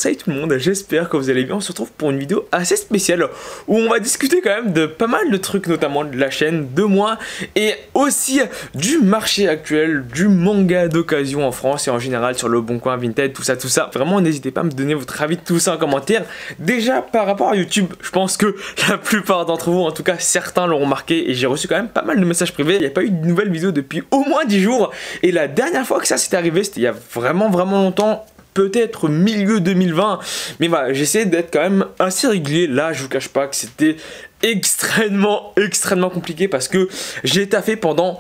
Salut tout le monde, j'espère que vous allez bien. On se retrouve pour une vidéo assez spéciale où on va discuter quand même de pas mal de trucs, notamment de la chaîne, de moi et aussi du marché actuel du manga d'occasion en France et en général sur le Bon Coin, Vinted, tout ça. Vraiment n'hésitez pas à me donner votre avis de tout ça en commentaire. Déjà par rapport à YouTube, je pense que la plupart d'entre vous, en tout cas certains l'auront remarqué, et j'ai reçu quand même pas mal de messages privés. Il n'y a pas eu de nouvelles vidéos depuis au moins 10 jours et la dernière fois que ça s'est arrivé c'était il y a vraiment longtemps, peut-être milieu 2020, mais voilà, j'essaie d'être quand même assez régulier. Là je vous cache pas que c'était extrêmement compliqué parce que j'ai taffé pendant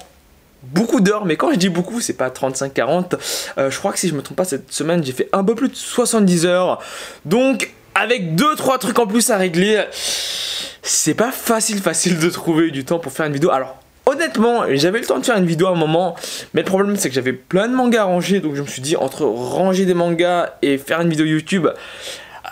beaucoup d'heures, mais quand je dis beaucoup c'est pas 35-40, je crois que si je me trompe pas cette semaine j'ai fait un peu plus de 70 heures, donc avec 2-3 trucs en plus à régler, c'est pas facile de trouver du temps pour faire une vidéo. Alors honnêtement, j'avais le temps de faire une vidéo à un moment, mais le problème c'est que j'avais plein de mangas à ranger, donc je me suis dit entre ranger des mangas et faire une vidéo YouTube,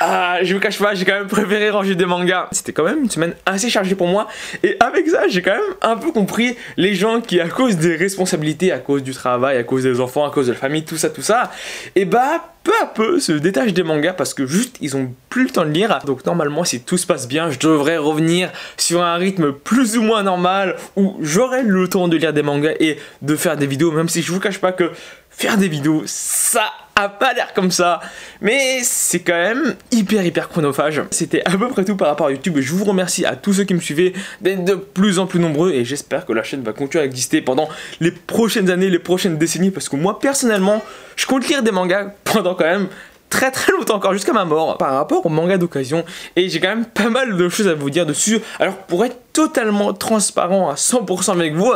je vous cache pas, j'ai quand même préféré ranger des mangas. C'était quand même une semaine assez chargée pour moi, et avec ça j'ai quand même un peu compris les gens qui, à cause des responsabilités, à cause du travail, à cause des enfants, à cause de la famille, tout ça, et bah peu à peu se détachent des mangas parce que juste ils ont plus le temps de lire. Donc normalement si tout se passe bien, je devrais revenir sur un rythme plus ou moins normal où j'aurai le temps de lire des mangas et de faire des vidéos, même si je vous cache pas que faire des vidéos ça a pas l'air comme ça, mais c'est quand même hyper chronophage. C'était à peu près tout par rapport à YouTube. Je vous remercie à tous ceux qui me suivaient d'être de plus en plus nombreux et j'espère que la chaîne va continuer à exister pendant les prochaines années, les prochaines décennies, parce que moi personnellement je compte lire des mangas pendant quand même très longtemps, encore jusqu'à ma mort, par rapport aux mangas d'occasion, et j'ai quand même pas mal de choses à vous dire dessus. Alors pour être totalement transparent à 100% avec vous,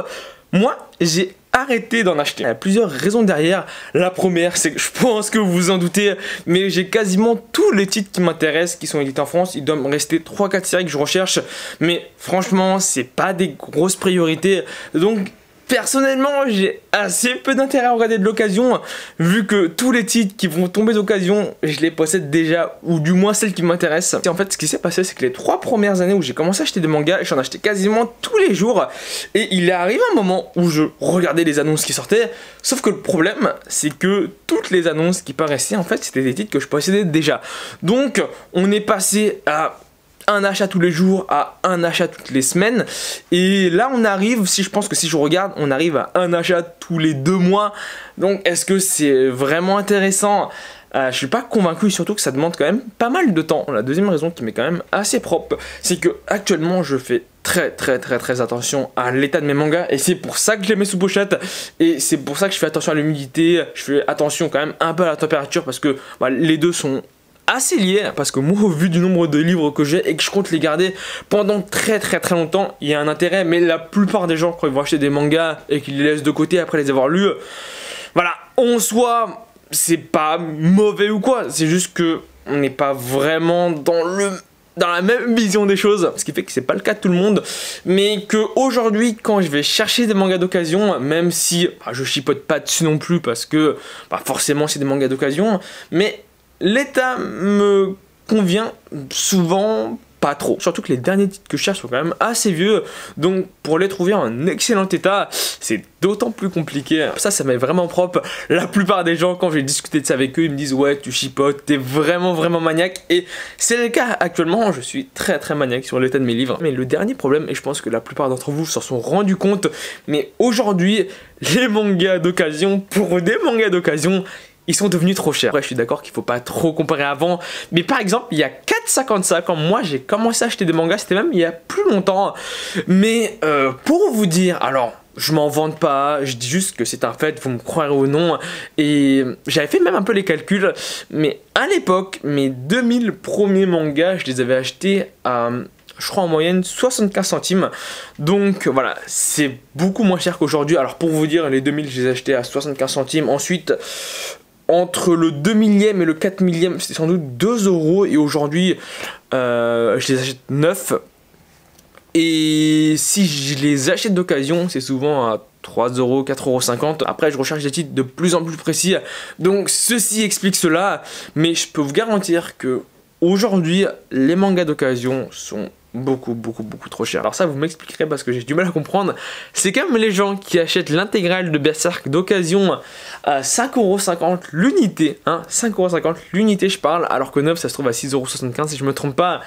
moi j'ai arrêté d'en acheter. Il y a plusieurs raisons derrière. La première, c'est que je pense que vous vous en doutez, mais j'ai quasiment tous les titres qui m'intéressent qui sont édités en France. Il doit me rester 3-4 séries que je recherche, mais franchement c'est pas des grosses priorités, donc personnellement j'ai assez peu d'intérêt à regarder de l'occasion, vu que tous les titres qui vont tomber d'occasion je les possède déjà, ou du moins celles qui m'intéressent. Et en fait ce qui s'est passé c'est que les 3 premières années où j'ai commencé à acheter des mangas, j'en achetais quasiment tous les jours, et il est arrivé un moment où je regardais les annonces qui sortaient, sauf que le problème c'est que toutes les annonces qui paraissaient en fait c'était des titres que je possédais déjà. Donc on est passé à un achat tous les jours à un achat toutes les semaines, et là on arrive, si je pense que si je regarde, on arrive à un achat tous les 2 mois. Donc est-ce que c'est vraiment intéressant? Je suis pas convaincu, surtout que ça demande quand même pas mal de temps. La deuxième raison qui m'est quand même assez propre, c'est que actuellement je fais très attention à l'état de mes mangas, et c'est pour ça que je les mets sous pochette, et c'est pour ça que je fais attention à l'humidité, je fais attention quand même un peu à la température, parce que bah, les deux sont assez lié, parce que moi au vu du nombre de livres que j'ai et que je compte les garder pendant très longtemps, il y a un intérêt. Mais la plupart des gens quand ils vont acheter des mangas et qu'ils les laissent de côté après les avoir lus, voilà, en soi c'est pas mauvais ou quoi, c'est juste que on n'est pas vraiment dans la même vision des choses, ce qui fait que c'est pas le cas de tout le monde, mais que aujourd'hui quand je vais chercher des mangas d'occasion, même si je chipote pas dessus non plus parce que forcément c'est des mangas d'occasion, mais l'état me convient souvent pas trop. Surtout que les derniers titres que je cherche sont quand même assez vieux, donc pour les trouver en excellent état, c'est d'autant plus compliqué. Ça m'est vraiment propre. La plupart des gens, quand j'ai discuté de ça avec eux, ils me disent ouais tu chipotes, t'es vraiment maniaque, et c'est le cas actuellement. Je suis très maniaque sur l'état de mes livres. Mais le dernier problème, et je pense que la plupart d'entre vous s'en sont rendus compte, mais aujourd'hui les mangas d'occasion, pour des mangas d'occasion, ils sont devenus trop chers. Après, je suis d'accord qu'il faut pas trop comparer avant, mais par exemple, il y a 4,55 quand moi j'ai commencé à acheter des mangas, c'était même il y a plus longtemps. Mais pour vous dire, alors je m'en vante pas, je dis juste que c'est un fait, vous me croirez ou non, et j'avais fait même un peu les calculs, mais à l'époque, mes 2000 premiers mangas, je les avais achetés à, je crois en moyenne 75 centimes, donc voilà, c'est beaucoup moins cher qu'aujourd'hui. Alors pour vous dire, les 2000 je les ai achetés à 75 centimes, ensuite entre le 2 millième et le 4 millième, c'était sans doute 2 €, et aujourd'hui je les achète 9. Et si je les achète d'occasion, c'est souvent à 3 €, 4,50 €. Après, je recherche des titres de plus en plus précis, donc ceci explique cela. Mais je peux vous garantir que aujourd'hui, les mangas d'occasion sont beaucoup trop cher. Alors ça vous m'expliquerez parce que j'ai du mal à comprendre. C'est quand même les gens qui achètent l'intégrale de Berserk d'occasion à 5,50€ l'unité, hein, 5,50€ l'unité je parle, alors que neuf ça se trouve à 6,75€ si je me trompe pas.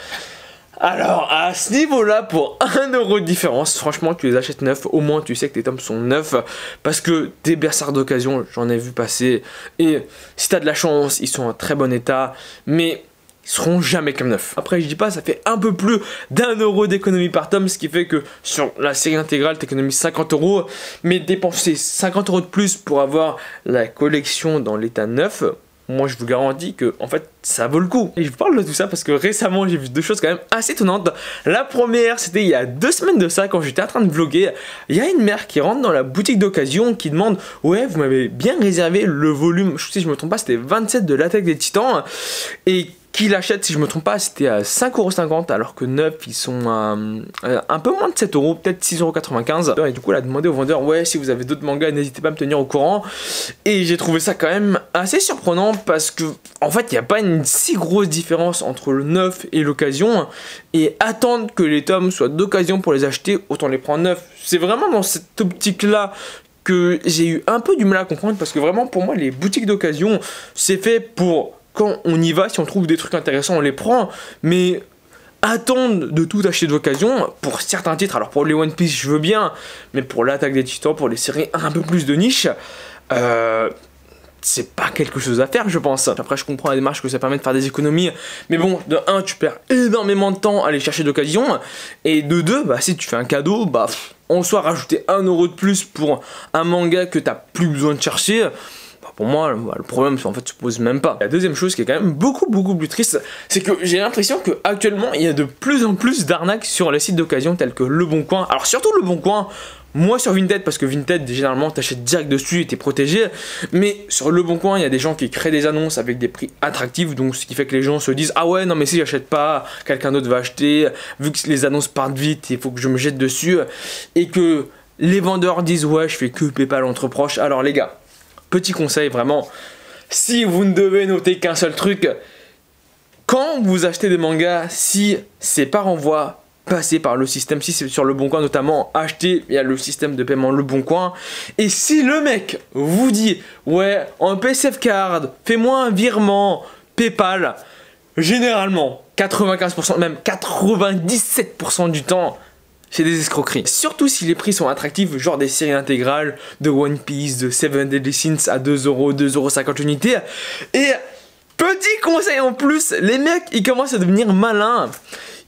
Alors à ce niveau là, pour 1€ de différence, franchement tu les achètes neufs, au moins tu sais que tes tomes sont neufs, parce que des Berserk d'occasion j'en ai vu passer, et si t'as de la chance ils sont en très bon état, mais ils seront jamais comme neufs. Après je dis pas, ça fait un peu plus d'1€ d'économie par tome, ce qui fait que sur la série intégrale t'économises 50€, mais dépenser 50€ de plus pour avoir la collection dans l'état neuf, moi je vous garantis que en fait ça vaut le coup. Et je vous parle de tout ça parce que récemment j'ai vu deux choses quand même assez étonnantes. La première, c'était il y a 2 semaines de ça, quand j'étais en train de vlogger. Il y a une mère qui rentre dans la boutique d'occasion qui demande: ouais, vous m'avez bien réservé le volume, si je me trompe pas c'était 27 de l'attaque des titans, et qui l'achète, si je me trompe pas, c'était à 5,50€, alors que neuf ils sont à un peu moins de 7€, peut-être 6,95€. Et du coup elle a demandé au vendeur: ouais, si vous avez d'autres mangas n'hésitez pas à me tenir au courant. Et j'ai trouvé ça quand même assez surprenant parce que en fait il n'y a pas une si grosse différence entre le neuf et l'occasion, et attendre que les tomes soient d'occasion pour les acheter, autant les prendre neufs. C'est vraiment dans cette optique là que j'ai eu un peu du mal à comprendre, parce que vraiment pour moi les boutiques d'occasion c'est fait pour quand on y va, si on trouve des trucs intéressants on les prend, mais attendre de tout acheter d'occasion pour certains titres, alors pour les One Piece je veux bien, mais pour l'attaque des titans, pour les séries un peu plus de niche, c'est pas quelque chose à faire je pense. Après je comprends la démarche que ça permet de faire des économies, mais bon, de 1 tu perds énormément de temps à aller chercher d'occasion, et de 2 bah si tu fais un cadeau, bah en soit rajouter 1€ de plus pour un manga que t'as plus besoin de chercher, pour moi, le problème en fait se pose même pas. La deuxième chose qui est quand même beaucoup plus triste, c'est que j'ai l'impression que actuellement il y a de plus en plus d'arnaques sur les sites d'occasion tels que Le Bon Coin. Alors surtout Le Bon Coin, moi sur Vinted, parce que Vinted généralement t'achètes direct dessus et t'es protégé, mais sur Le Bon Coin il y a des gens qui créent des annonces avec des prix attractifs, donc ce qui fait que les gens se disent: ah ouais non mais si j'achète pas, quelqu'un d'autre va acheter, vu que les annonces partent vite il faut que je me jette dessus, et que les vendeurs disent: ouais je fais que PayPal entre proches. Alors les gars, petit conseil vraiment, si vous ne devez noter qu'un seul truc, quand vous achetez des mangas, si c'est par envoi, passez par le système, si c'est sur Le Bon Coin notamment, achetez, il y a le système de paiement Le Bon Coin, et si le mec vous dit: ouais en PaySafe Card, fais-moi un virement PayPal, généralement 95%, même 97% du temps, c'est des escroqueries. Surtout si les prix sont attractifs, genre des séries intégrales de One Piece, de Seven Deadly Sins à 2€, 2,50€ l'unité. Et petit conseil en plus, les mecs ils commencent à devenir malins.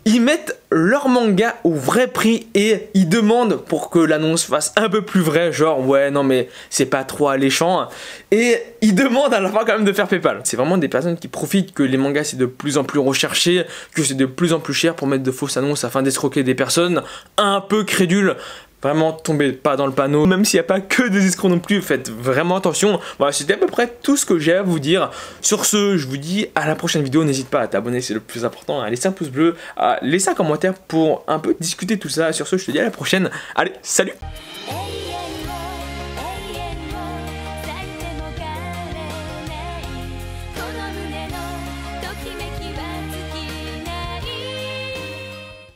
Ils mettent leur manga au vrai prix et ils demandent pour que l'annonce fasse un peu plus vrai, genre ouais non mais c'est pas trop alléchant, et ils demandent à la fin quand même de faire PayPal. C'est vraiment des personnes qui profitent que les mangas c'est de plus en plus recherché, que c'est de plus en plus cher pour mettre de fausses annonces afin d'escroquer des personnes un peu crédules. Vraiment, tombez pas dans le panneau, même s'il n'y a pas que des escrocs non plus, faites vraiment attention. Voilà, c'était à peu près tout ce que j'ai à vous dire. Sur ce, je vous dis à la prochaine vidéo. N'hésite pas à t'abonner, c'est le plus important, à laisser un pouce bleu, à laisser un commentaire pour un peu discuter tout ça. Sur ce, je te dis à la prochaine. Allez, salut!